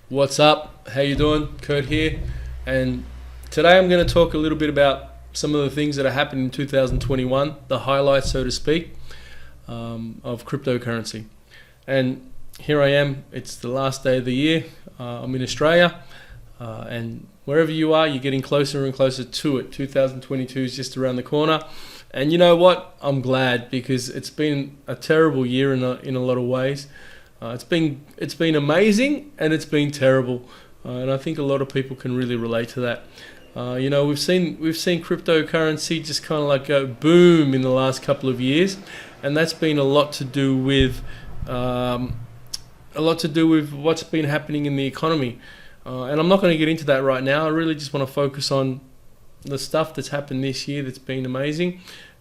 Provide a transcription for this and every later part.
What's up? How you doing? Kurt here, and today I'm going to talk a little bit about some of the things that are happening in 2021, the highlights, so to speak, of cryptocurrency. And here I am. It's the last day of the year. I'm in Australia, and wherever you are, you're getting closer and closer to it. 2022 is just around the corner, and you know what? I'm glad, because it's been a terrible year in a lot of ways. It's been amazing, and it's been terrible, and I think a lot of people can really relate to that. We've seen cryptocurrency just kind of like go boom in the last couple of years, and that's been a lot to do with what's been happening in the economy. And I'm not going to get into that right now. I really just want to focus on the stuff that's happened this year that's been amazing,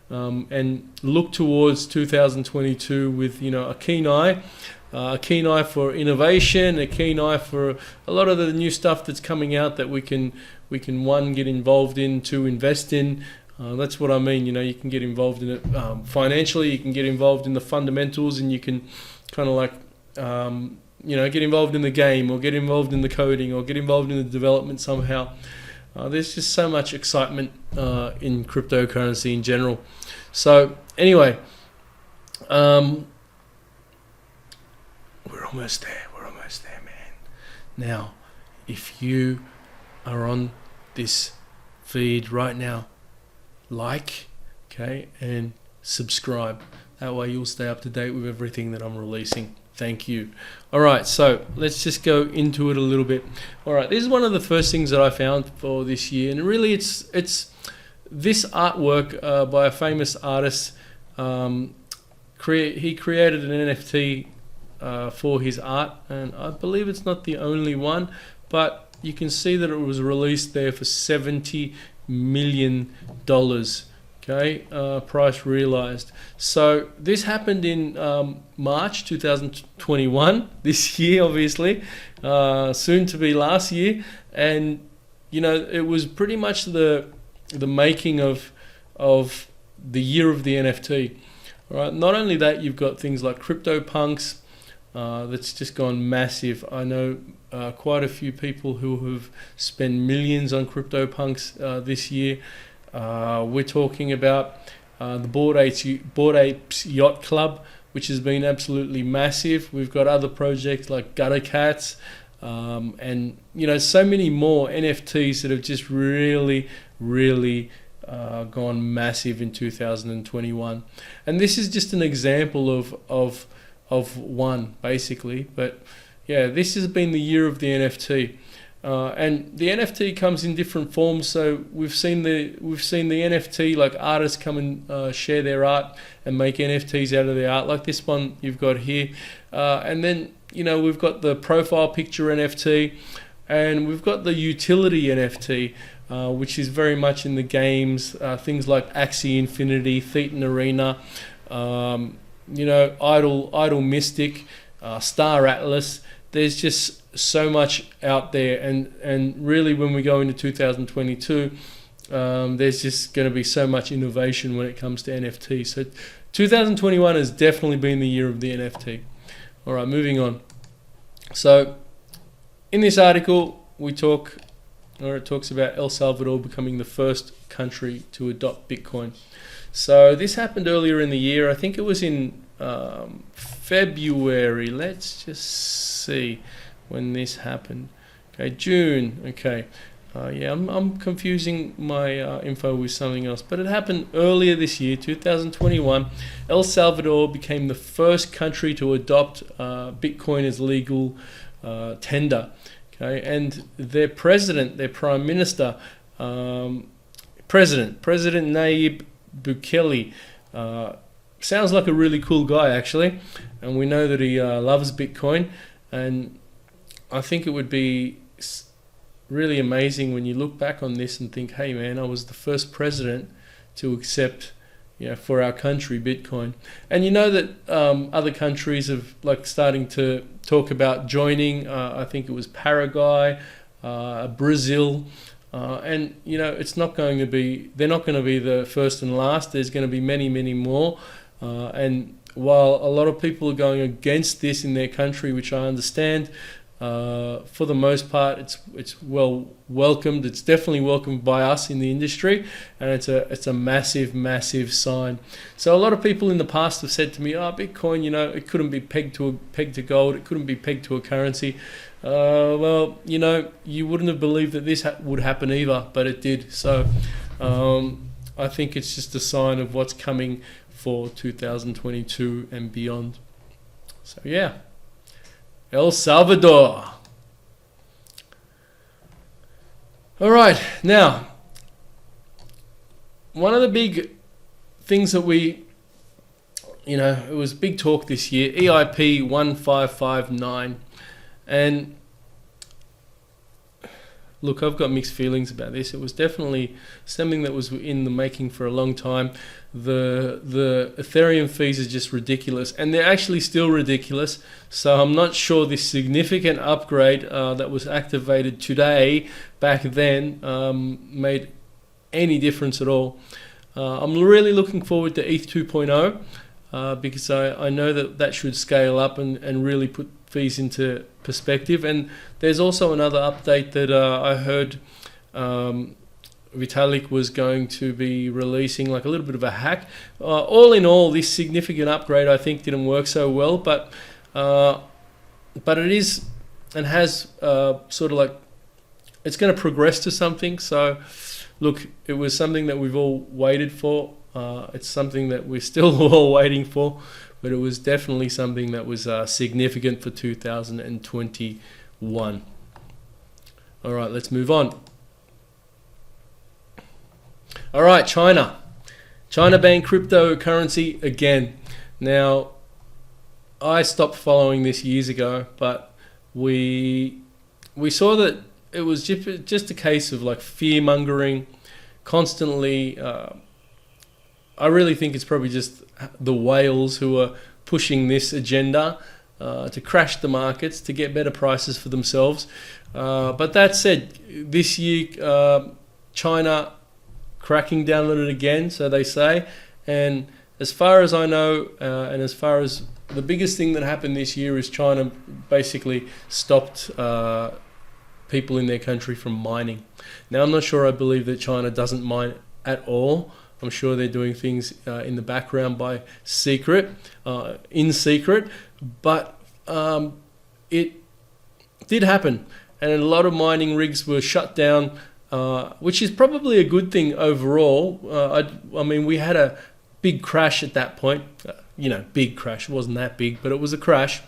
and look towards 2022 with a keen eye for innovation, a keen eye for a lot of the new stuff that's coming out that we can one, get involved in, two, invest in. That's what I mean. You can get involved in it financially. You can get involved in the fundamentals, and you can kind of like get involved in the game, or get involved in the coding, or get involved in the development somehow. There's just so much excitement in cryptocurrency in general. So anyway, we're almost there, man. Now, if you are on this feed right now, and subscribe. That way you'll stay up to date with everything that I'm releasing. Thank you. All right, so let's just go into it a little bit. All right, this is one of the first things that I found for this year, and really it's this artwork by a famous artist. He created an NFT for his art, and I believe it's not the only one, but you can see that it was released there for $70 million. Price realized. So this happened in March 2021, this year, obviously, soon to be last year, and it was pretty much the making of the year of the NFT. All right. Not only that, you've got things like CryptoPunks. That's just gone massive. I know quite a few people who have spent millions on CryptoPunks this year. We're talking about the Bored Apes Yacht Club, which has been absolutely massive. We've got other projects like Gutter Cats, and so many more NFTs that have just really gone massive in 2021. And this is just an example of one, basically. But yeah, this has been the year of the NFT, and the NFT comes in different forms. So we've seen the NFT, like artists come and share their art and make NFTs out of their art, like this one you've got here, and then we've got the profile picture NFT, and we've got the utility NFT, which is very much in the games, things like Axie Infinity, Thetan Arena, Idle Mystic, Star Atlas. There's just so much out there, and really when we go into 2022, there's just going to be so much innovation when it comes to NFT. So 2021 has definitely been the year of the NFT. All right, moving on. So in this article, it talks about El Salvador becoming the first country to adopt Bitcoin. So this happened earlier in the year. I think it was in February. Let's just see when this happened. Okay, June. Okay, I'm confusing my info with something else, but it happened earlier this year, 2021. El Salvador became the first country to adopt Bitcoin as legal tender. Okay, and their prime minister, President Nayib Bukele, sounds like a really cool guy, actually, and we know that he loves Bitcoin, and I think it would be really amazing when you look back on this and think, hey man, I was the first president to accept for our country Bitcoin. And that other countries have starting to talk about joining. I think it was Paraguay, Brazil, and they're not going to be the first and last. There's going to be many more, and while a lot of people are going against this in their country, which I understand, For the most part, it's well welcomed. It's definitely welcomed by us in the industry, and it's a massive sign. So a lot of people in the past have said to me, "Oh, Bitcoin, it couldn't be pegged to gold. It couldn't be pegged to a currency." Well, you wouldn't have believed that this would happen either, but it did. So I think it's just a sign of what's coming for 2022 and beyond. So yeah. El Salvador. All right, now, one of the big things that it was big talk this year, EIP 1559. And look, I've got mixed feelings about this. It was definitely something that was in the making for a long time. The Ethereum fees are just ridiculous, and they're actually still ridiculous. So I'm not sure this significant upgrade that was activated today back then made any difference at all. I'm really looking forward to ETH 2.0 because I know that should scale up and really put fees into perspective. And there's also another update that I heard Vitalik was going to be releasing, like a little bit of a hack. All in all, this significant upgrade I think didn't work so well, but it is and has sort of like, it's going to progress to something. So look, it was something that we've all waited for. It's something that we're still all waiting for, but it was definitely something that was significant for 2021. All right, let's move on. All right, China. China banned cryptocurrency again. Now, I stopped following this years ago, but we saw that it was just a case of like fear mongering constantly. I really think it's probably just the whales who are pushing this agenda to crash the markets, to get better prices for themselves. But that said, this year, China cracking down on it again, so they say. And as far as I know, and as far as the biggest thing that happened this year is China basically stopped people in their country from mining. Now, I'm not sure I believe that China doesn't mine at all. I'm sure they're doing things in the background in secret, but it did happen. And a lot of mining rigs were shut down, which is probably a good thing overall. I mean, we had a big crash at that point. Big crash. It wasn't that big, but it was a crash.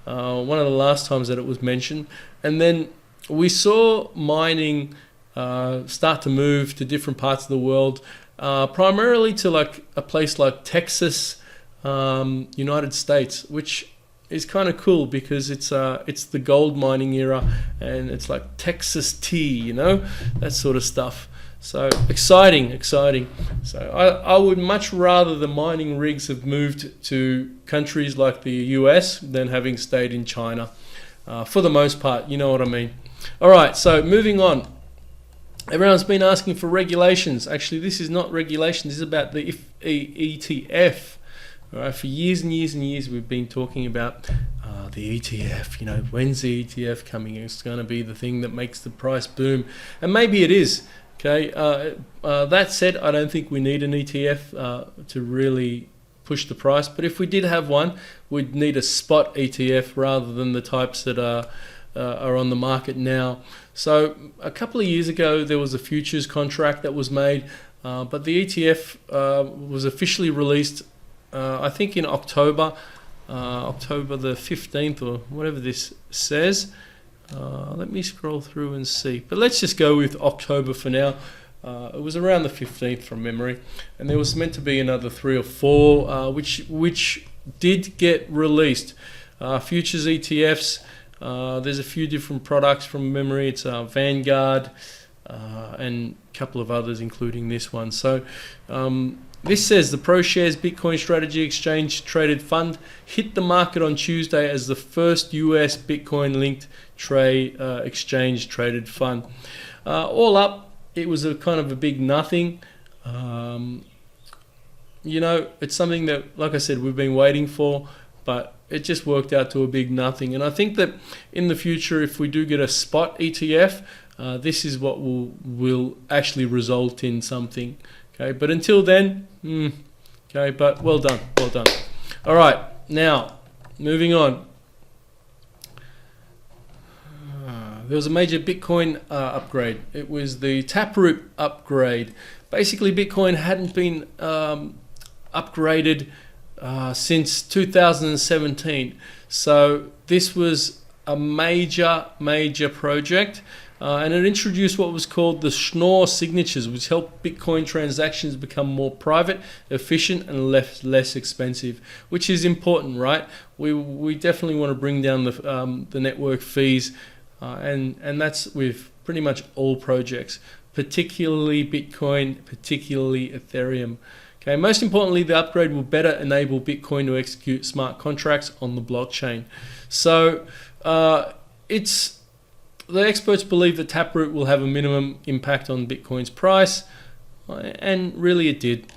One of the last times that it was mentioned. And then we saw mining start to move to different parts of the world, primarily to like a place like Texas, United States, which is kind of cool because it's the gold mining era, and it's like Texas tea, that sort of stuff. So exciting. So I would much rather the mining rigs have moved to countries like the US than having stayed in China, for the most part. You know what I mean? All right, so moving on. Everyone's been asking for regulations. Actually, this is not regulation. This is about the ETF. All right, for years and years and years, we've been talking about the ETF. When's the ETF coming? It's going to be the thing that makes the price boom, and maybe it is. Okay. That said, I don't think we need an ETF to really push the price. But if we did have one, we'd need a spot ETF rather than the types that are on the market now. So a couple of years ago, there was a futures contract that was made, but the ETF was officially released, I think in October the 15th or whatever this says. Let me scroll through and see. But let's just go with October for now. It was around the 15th from memory, and there was meant to be another 3 or 4, which did get released. Futures ETFs. There's a few different products from memory. It's Vanguard and a couple of others, including this one. So this says the ProShares Bitcoin Strategy Exchange Traded Fund hit the market on Tuesday as the first US Bitcoin linked exchange traded fund. All up, it was a kind of a big nothing. It's something that, like I said, we've been waiting for, but it just worked out to a big nothing. And I think that in the future, if we do get a spot ETF, this is what will actually result in something. Okay, but until then, okay, but well done. All right, now moving on. There was a major Bitcoin upgrade. It was the Taproot upgrade. Basically, Bitcoin hadn't been upgraded since 2017. So this was a major project, and it introduced what was called the Schnorr signatures, which helped Bitcoin transactions become more private, efficient, and less expensive, which is important, right? We definitely want to bring down the network fees, and that's with pretty much all projects, particularly Bitcoin, particularly Ethereum. Okay, most importantly, the upgrade will better enable Bitcoin to execute smart contracts on the blockchain. So the experts believe that Taproot will have a minimum impact on Bitcoin's price, and really it did.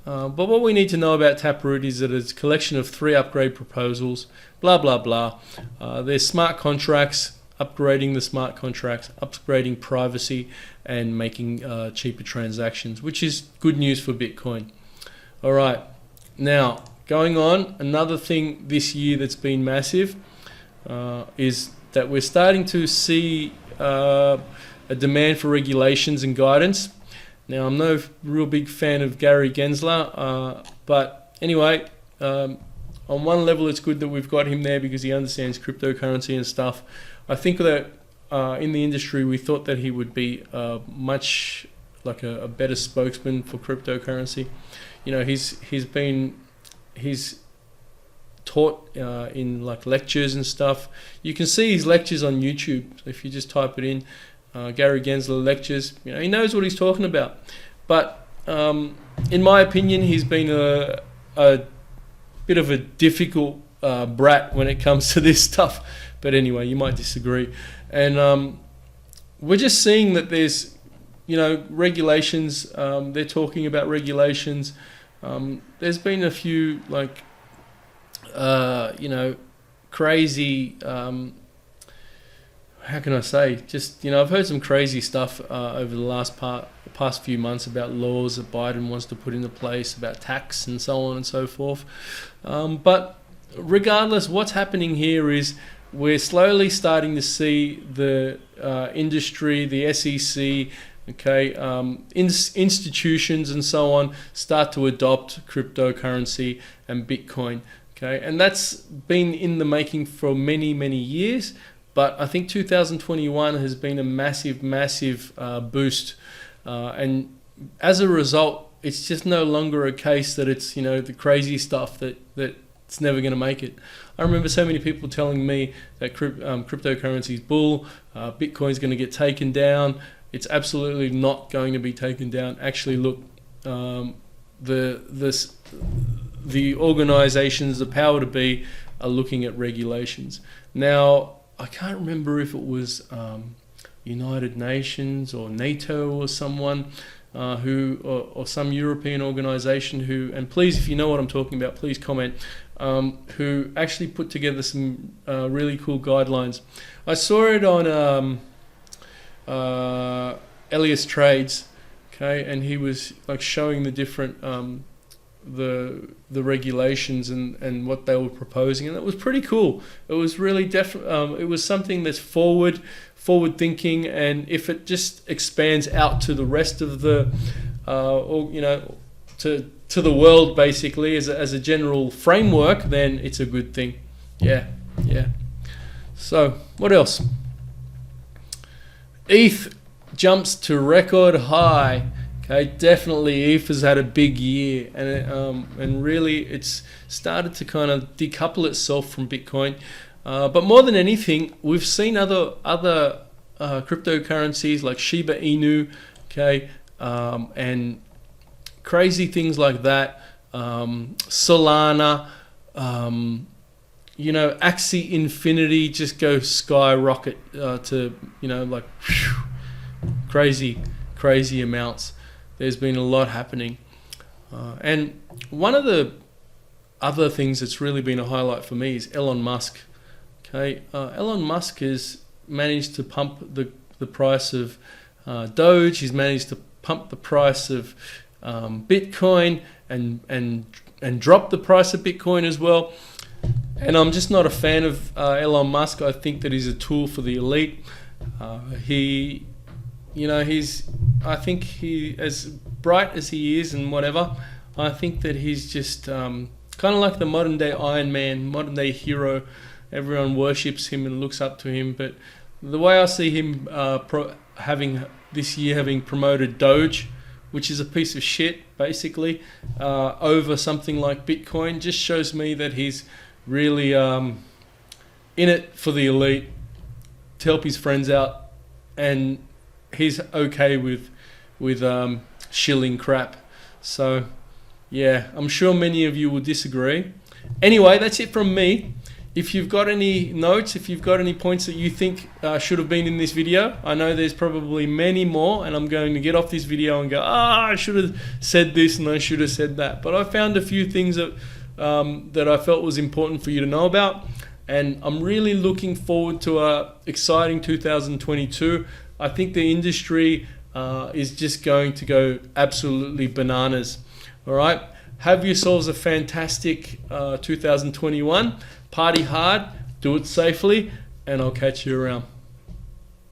But what we need to know about Taproot is that it's a collection of 3 upgrade proposals, blah, blah, blah. There's smart contracts, upgrading the smart contracts, upgrading privacy, and making cheaper transactions, which is good news for Bitcoin. All right, now going on, another thing this year that's been massive is that we're starting to see a demand for regulations and guidance. Now, I'm no real big fan of Gary Gensler, but anyway, on one level it's good that we've got him there because he understands cryptocurrency and stuff. I think that in the industry we thought that he would be much like a better spokesman for cryptocurrency. You know, he's taught in like lectures and stuff. You can see his lectures on YouTube. So if you just type it in, Gary Gensler lectures, you know, he knows what he's talking about. But in my opinion, he's been a bit of a difficult brat when it comes to this stuff. But anyway, you might disagree. And we're just seeing that there's, you know, regulations. They're talking about regulations. There's been a few like, you know, crazy, how can I say, just, you know, I've heard some crazy stuff over the past few months about laws that Biden wants to put into place, about tax and so on and so forth. But regardless, what's happening here is we're slowly starting to see the industry, the SEC, okay, institutions and so on start to adopt cryptocurrency and Bitcoin. Okay, and that's been in the making for many years, but I think 2021 has been a massive boost, and as a result, it's just no longer a case that it's, you know, the crazy stuff that it's never going to make it. I remember so many people telling me that cryptocurrency is bull, Bitcoin's going to get taken down. It's absolutely not going to be taken down. Actually, look, the organizations, the power to be, are looking at regulations. Now, I can't remember if it was United Nations or NATO or someone or some European organization who, and please, if you know what I'm talking about, please comment, who actually put together some really cool guidelines. I saw it on Elias Trades, okay, and he was like showing the different the regulations and what they were proposing, and it was pretty cool. It was really it was something that's forward thinking, and if it just expands out to the rest of the or, you know, to the world basically as a general framework, then it's a good thing. Yeah. So what else? ETH jumps to record high. Okay, definitely ETH has had a big year, and really it's started to kind of decouple itself from Bitcoin. But more than anything, we've seen other cryptocurrencies like Shiba Inu, okay, and crazy things like that. Solana, you know, Axie Infinity just go skyrocket to, you know, like crazy amounts. There's been a lot happening, and one of the other things that's really been a highlight for me is Elon Musk. Okay, Elon Musk has managed to pump the price of Doge. He's managed to pump the price of Bitcoin and drop the price of Bitcoin as well. And I'm just not a fan of Elon Musk. I think that he's a tool for the elite. I think he, as bright as he is and whatever, I think that he's just kind of like the modern day Iron Man, modern day hero. Everyone worships him and looks up to him. But the way I see him having promoted Doge, which is a piece of shit, basically, over something like Bitcoin, just shows me that he's really in it for the elite, to help his friends out, and he's okay with shilling crap. So, yeah, I'm sure many of you will disagree. Anyway, that's it from me. If you've got any notes, if you've got any points that you think should have been in this video, I know there's probably many more, and I'm going to get off this video and go, I should have said this and I should have said that. But I found a few things that I felt was important for you to know about, and I'm really looking forward to a exciting 2022. I think the industry is just going to go absolutely bananas. All right, have yourselves a fantastic 2021. Party hard, do it safely, and I'll catch you around.